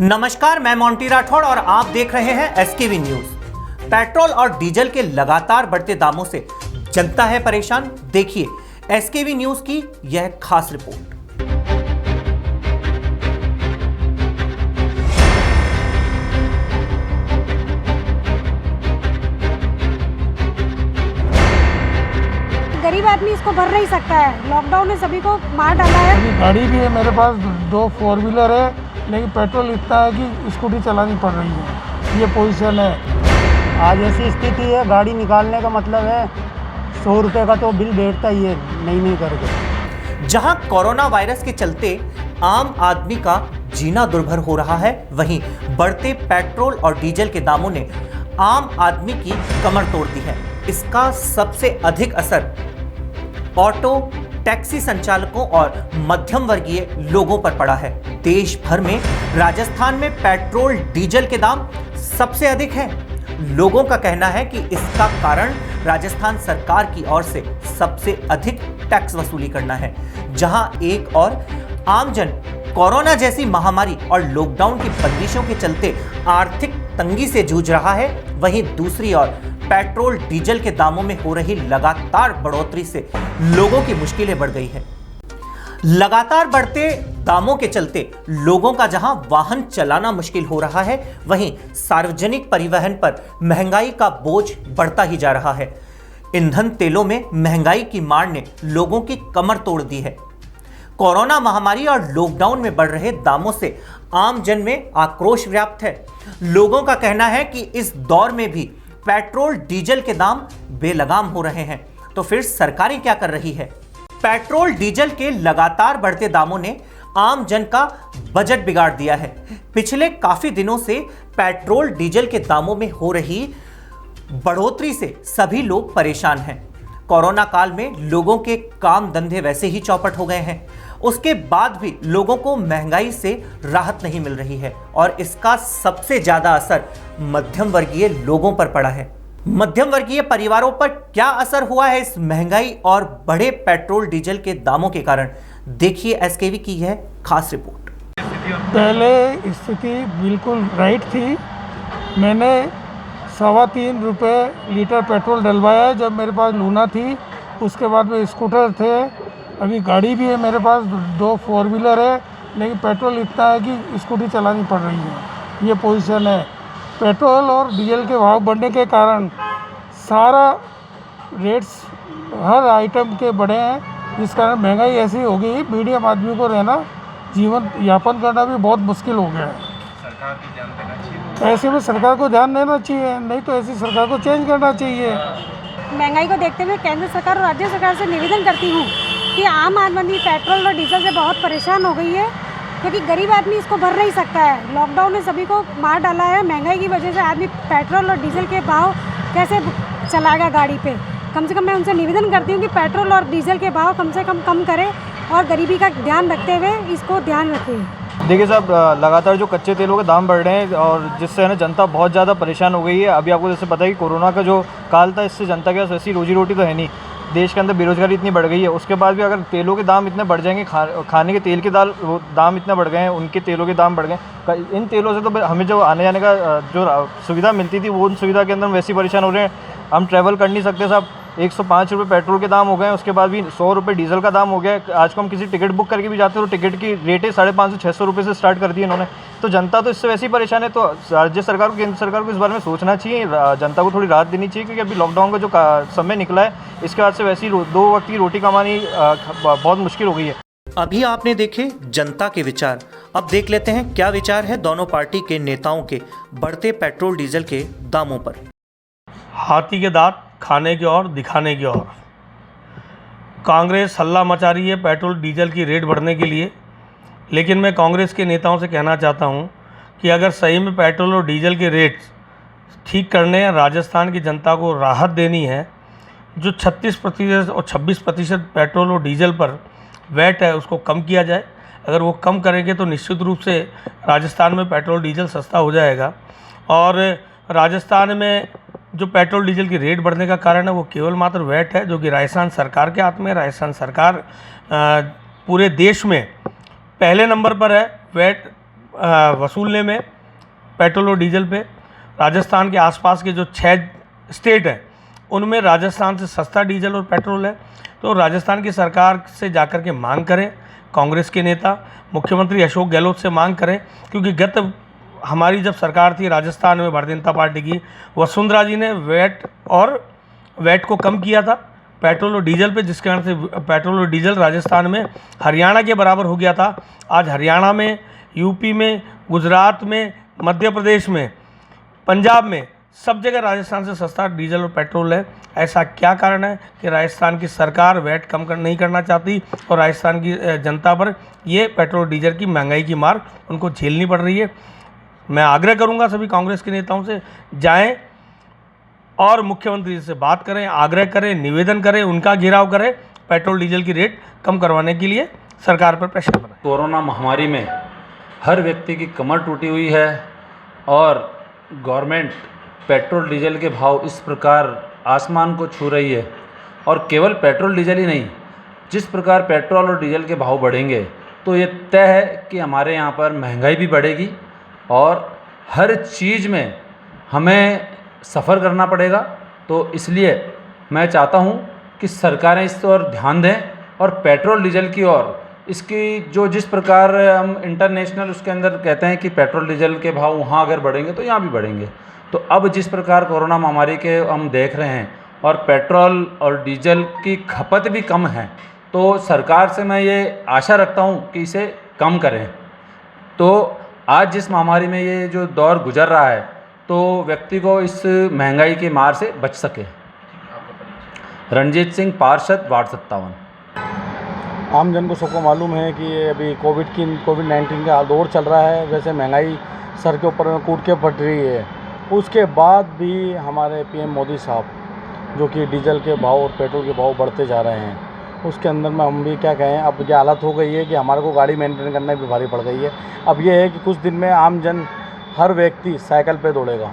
नमस्कार, मैं मोंटी राठौड़ और आप देख रहे हैं एसकेवी न्यूज। पेट्रोल और डीजल के लगातार बढ़ते दामों से जनता है परेशान। देखिए एसकेवी न्यूज की यह खास रिपोर्ट। गरीब आदमी इसको भर नहीं सकता है। लॉकडाउन ने सभी को मार डाला है। अभी गाड़ी भी है मेरे पास, 2 4 व्हीलर है, लेकिन पेट्रोल इतना है कि स्कूटी चलानी पड़ रही है। ये पोजीशन है। आज ऐसी स्थिति है, गाड़ी निकालने का मतलब है 100 रुपये का तो बिल बैठता ही है नहीं करके। जहां कोरोना वायरस के चलते आम आदमी का जीना दुर्भर हो रहा है, वहीं बढ़ते पेट्रोल और डीजल के दामों ने आम आदमी की कमर तोड़ दी है। इसका सबसे अधिक असर ऑटो, टैक्सी संचालकों और मध्यम वर्गीय लोगों पर पड़ा है। देश भर में राजस्थान में पेट्रोल डीजल के दाम सबसे अधिक हैं। लोगों का कहना है कि इसका कारण राजस्थान सरकार की ओर से सबसे अधिक टैक्स वसूली करना है। जहां एक और आमजन कोरोना जैसी महामारी और लॉकडाउन की बंदिशों के चलते आर्थिक तंगी से जूझ रहा है, वहीं दूसरी ओर पेट्रोल डीजल के दामों में हो रही लगातार बढ़ोतरी से लोगों की मुश्किलें बढ़ गई है। लगातार बढ़ते दामों के चलते लोगों का जहां वाहन चलाना मुश्किल हो रहा है, वहीं सार्वजनिक परिवहन पर महंगाई का बोझ बढ़ता ही जा रहा है। ईंधन तेलों में महंगाई की मार ने लोगों की कमर तोड़ दी है। कोरोना महामारी और लॉकडाउन में बढ़ रहे दामों से आम जन में आक्रोश व्याप्त है। लोगों का कहना है कि इस दौर में भी पेट्रोल डीजल के दाम बेलगाम हो रहे हैं, तो फिर सरकारें क्या कर रही है? पेट्रोल डीजल के लगातार बढ़ते दामों ने आम जन का बजट बिगाड़ दिया है। पिछले काफी दिनों से पेट्रोल डीजल के दामों में हो रही बढ़ोतरी से सभी लोग परेशान हैं। कोरोना काल में लोगों के काम धंधे वैसे ही चौपट हो गए हैं, उसके बाद भी लोगों को महंगाई से राहत नहीं मिल रही है और इसका सबसे ज्यादा असर मध्यम वर्गीय लोगों पर पड़ा है। मध्यम वर्गीय परिवारों पर क्या असर हुआ है इस महंगाई और बढ़े पेट्रोल डीजल के दामों के कारण? देखिए एसकेवी की यह खास रिपोर्ट। पहले स्थिति बिल्कुल राइट थी। मैंने 3.25 रुपये लीटर पेट्रोल डलवाया है जब मेरे पास लूना थी। उसके बाद में स्कूटर थे। अभी गाड़ी भी है मेरे पास, 2 4 व्हीलर है, लेकिन पेट्रोल इतना है कि स्कूटी चलानी पड़ रही है। ये पोजीशन है। पेट्रोल और डीजल के भाव बढ़ने के कारण सारा रेट्स हर आइटम के बढ़े हैं, जिस कारण महंगाई ऐसी हो गई, मीडियम आदमी को रहना, जीवन यापन करना भी बहुत मुश्किल हो गया है। ऐसे में सरकार को ध्यान देना चाहिए, नहीं तो ऐसी सरकार को चेंज करना चाहिए। महंगाई को देखते हुए केंद्र सरकार और राज्य सरकार से निवेदन करती हूँ कि आम आदमी पेट्रोल और डीजल से बहुत परेशान हो गई है, क्योंकि गरीब आदमी इसको भर नहीं सकता है। लॉकडाउन ने सभी को मार डाला है। महंगाई की वजह से आदमी पेट्रोल और डीजल के भाव कैसे चलाएगा गाड़ी पे? कम से कम मैं उनसे निवेदन करती हूँ कि पेट्रोल और डीजल के भाव कम से कम करें और गरीबी का ध्यान रखते हुए इसको ध्यान रखें। देखिए साहब, लगातार जो कच्चे तेलों के दाम बढ़ रहे हैं और जिससे है ना जनता बहुत ज़्यादा परेशान हो गई है। अभी आपको जैसे पता है कि कोरोना का जो काल था, इससे जनता के पास वैसी रोजी रोटी तो है नहीं। देश के अंदर बेरोजगारी इतनी बढ़ गई है, उसके बाद भी अगर तेलों के दाम इतने बढ़ जाएंगे, खाने के तेल के दाम इतने बढ़ गए हैं, उनके तेलों के दाम बढ़ गए। इन तेलों से तो हमें जो आने जाने का जो सुविधा मिलती थी, वो उन सुविधा के अंदर हम वैसे परेशान हो रहे हैं। हम ट्रैवल कर नहीं सकते साहब। 105 रुपये पेट्रोल के दाम हो गए हैं, उसके बाद भी 100 रुपये डीजल का दाम हो गया है। आज को हम किसी टिकट बुक करके भी जाते हैं तो टिकट की रेटें 550-600 रुपये से स्टार्ट कर दी इन्होंने। तो जनता तो इससे वैसे ही परेशान है। तो राज्य सरकार को, केंद्र सरकार को इस बारे में सोचना चाहिए, जनता को थोड़ी राहत देनी चाहिए, क्योंकि अभी लॉकडाउन का जो समय निकला है, इसके बाद से वैसे ही 2 वक्त की रोटी कमानी बहुत मुश्किल हो गई है। अभी आपने देखे जनता के विचार, अब देख लेते हैं क्या विचार है दोनों पार्टी के नेताओं के बढ़ते पेट्रोल डीजल के दामों पर। हाथी के दांत खाने की और दिखाने की और कांग्रेस हल्ला मचा रही है पेट्रोल डीजल की रेट बढ़ने के लिए, लेकिन मैं कांग्रेस के नेताओं से कहना चाहता हूं कि अगर सही में पेट्रोल और डीजल के रेट ठीक करने हैं, राजस्थान की जनता को राहत देनी है, जो 36% और 26% पेट्रोल और डीजल पर वैट है उसको कम किया जाए। अगर वो कम करेंगे तो निश्चित रूप से राजस्थान में पेट्रोल डीजल सस्ता हो जाएगा। और राजस्थान में जो पेट्रोल डीजल की रेट बढ़ने का कारण है वो केवल मात्र वैट है, जो कि राजस्थान सरकार के हाथ में। राजस्थान सरकार पूरे देश में पहले नंबर पर है वैट वसूलने में पेट्रोल और डीजल पे राजस्थान के आसपास के जो 6 स्टेट हैं उनमें राजस्थान से सस्ता डीजल और पेट्रोल है। तो राजस्थान की सरकार से जाकर के मांग करें, कांग्रेस के नेता मुख्यमंत्री अशोक गहलोत से मांग करें, क्योंकि गत हमारी जब सरकार थी राजस्थान में भारतीय जनता पार्टी की, वसुंधरा जी ने वैट को कम किया था पेट्रोल और डीजल पे, जिसके कारण से पेट्रोल और डीजल राजस्थान में हरियाणा के बराबर हो गया था। आज हरियाणा में, यूपी में, गुजरात में, मध्य प्रदेश में, पंजाब में, सब जगह राजस्थान से सस्ता डीजल और पेट्रोल है। ऐसा क्या कारण है कि राजस्थान की सरकार वैट कम नहीं करना चाहती और राजस्थान की जनता पर ये पेट्रोल डीजल की महंगाई की मार उनको झेलनी पड़ रही है। मैं आग्रह करूंगा सभी कांग्रेस के नेताओं से, जाएं और मुख्यमंत्री से बात करें, आग्रह करें, निवेदन करें, उनका घेराव करें, पेट्रोल डीजल की रेट कम करवाने के लिए सरकार पर प्रेशर बनाएं। कोरोना महामारी में हर व्यक्ति की कमर टूटी हुई है और गवर्नमेंट पेट्रोल डीजल के भाव इस प्रकार आसमान को छू रही है। और केवल पेट्रोल डीजल ही नहीं, जिस प्रकार पेट्रोल और डीजल के भाव बढ़ेंगे तो ये तय है कि हमारे यहाँ पर महंगाई भी बढ़ेगी और हर चीज़ में हमें सफ़र करना पड़ेगा। तो इसलिए मैं चाहता हूँ कि सरकारें इस पर ध्यान दें और पेट्रोल डीजल की ओर इसकी जो जिस प्रकार हम इंटरनेशनल उसके अंदर कहते हैं कि पेट्रोल डीजल के भाव वहाँ अगर बढ़ेंगे तो यहाँ भी बढ़ेंगे। तो अब जिस प्रकार कोरोना महामारी के हम देख रहे हैं और पेट्रोल और डीजल की खपत भी कम है, तो सरकार से मैं ये आशा रखता हूँ कि इसे कम करें। तो आज जिस महामारी में ये जो दौर गुजर रहा है तो व्यक्ति को इस महंगाई की मार से बच सके। रंजीत सिंह, पार्षद, वार्ड 57। आम जन को सबको मालूम है कि ये अभी कोविड-19 का दौर चल रहा है, वैसे महंगाई सर के ऊपर कूट के फट रही है। उसके बाद भी हमारे पीएम मोदी साहब जो कि डीजल के भाव और पेट्रोल के भाव बढ़ते जा रहे हैं, उसके अंदर में हम भी क्या कहें, अब ये हालत हो गई है कि हमारे को गाड़ी मेंटेन करना भी भारी पड़ गई है। अब ये है कि कुछ दिन में आम जन हर व्यक्ति साइकिल पे दौड़ेगा।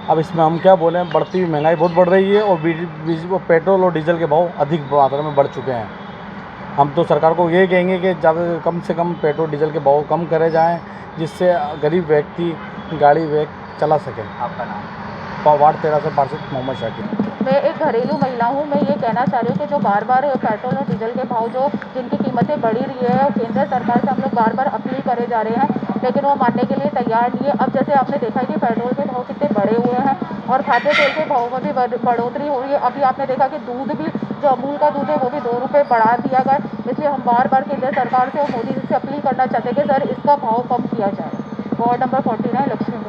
अब इसमें हम क्या बोलें, बढ़ती हुई महंगाई बहुत बढ़ रही है और पेट्रोल और डीजल के भाव अधिक मात्रा में बढ़ चुके हैं। हम तो सरकार को ये कहेंगे कि ज़्यादा कम से कम पेट्रोल डीजल के भाव कम करे जाएं, जिससे गरीब व्यक्ति गाड़ी चला सके। आपका नाम? वार्ड 13 से पार्षद मोहम्मद शाकिर। मैं एक घरेलू महिला हूँ। मैं ये कहना चाह रही हूँ कि जो बार बार पेट्रोल और डीजल के भाव जिनकी कीमतें बढ़ी रही है और केंद्र सरकार से हम लोग बार बार अपील करे जा रहे हैं, लेकिन वो मानने के लिए तैयार नहीं है। अब जैसे आपने देखा है कि पेट्रोल के भाव कितने बढ़े हुए हैं और खाद्य तेल के भाव में भी बढ़ोतरी हो रही है। अभी आपने देखा कि दूध भी, जो अमूल का दूध है वो भी 2 रुपये बढ़ा दिया गया। इसलिए हम बार बार केंद्र सरकार से और मोदी जी से अपील करना चाहते हैं कि सर इसका भाव कम किया जाए। Ward number 49, Lakshmi.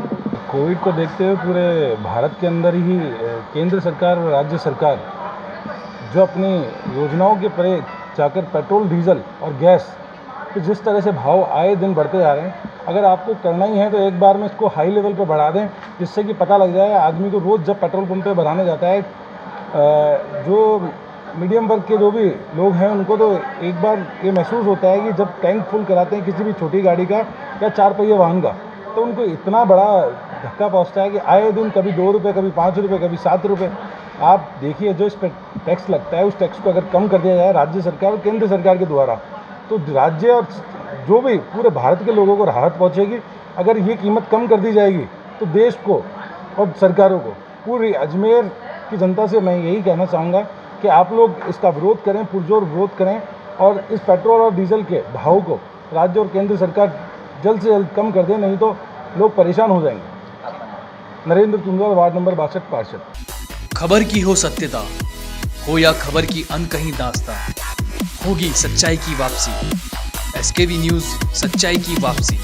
कोविड को देखते हुए पूरे भारत के अंदर ही केंद्र सरकार और राज्य सरकार जो अपनी योजनाओं के परे जाकर पेट्रोल, डीजल और गैस तो जिस तरह से भाव आए दिन बढ़ते जा रहे हैं, अगर आपको करना ही है तो एक बार में इसको हाई लेवल पे बढ़ा दें, जिससे कि पता लग जाए आदमी को। रोज़ जब पेट्रोल पंप पे भराने जाता है, जो मीडियम वर्ग के जो भी लोग हैं उनको तो एक बार ये महसूस होता है कि जब टैंक फुल कराते हैं किसी भी छोटी गाड़ी का या 4 पहिए वाहन का, तो उनको इतना बड़ा धक्का पहुंचता है कि आए दिन कभी 2 रुपये, कभी 5 रुपये, कभी 7 रुपये। आप देखिए जो इस पर टैक्स लगता है, उस टैक्स को अगर कम कर दिया जाए राज्य सरकार और केंद्र सरकार के द्वारा, तो राज्य और जो भी पूरे भारत के लोगों को राहत पहुंचेगी। अगर ये कीमत कम कर दी जाएगी तो देश को और सरकारों को, पूरी अजमेर की जनता से मैं यही कहना चाहूँगा कि आप लोग इसका विरोध करें, पुरजोर विरोध करें और इस पेट्रोल और डीजल के भाव को राज्य और केंद्र सरकार जल्द से जल्द कम कर दें, नहीं तो लोग परेशान हो जाएंगे। नरेंद्र तुंगल, वार्ड नंबर 62, पार्षद। खबर की हो सत्यता, हो या खबर की अनकही दास्तां, होगी सच्चाई की वापसी। SKB न्यूज़, सच्चाई की वापसी।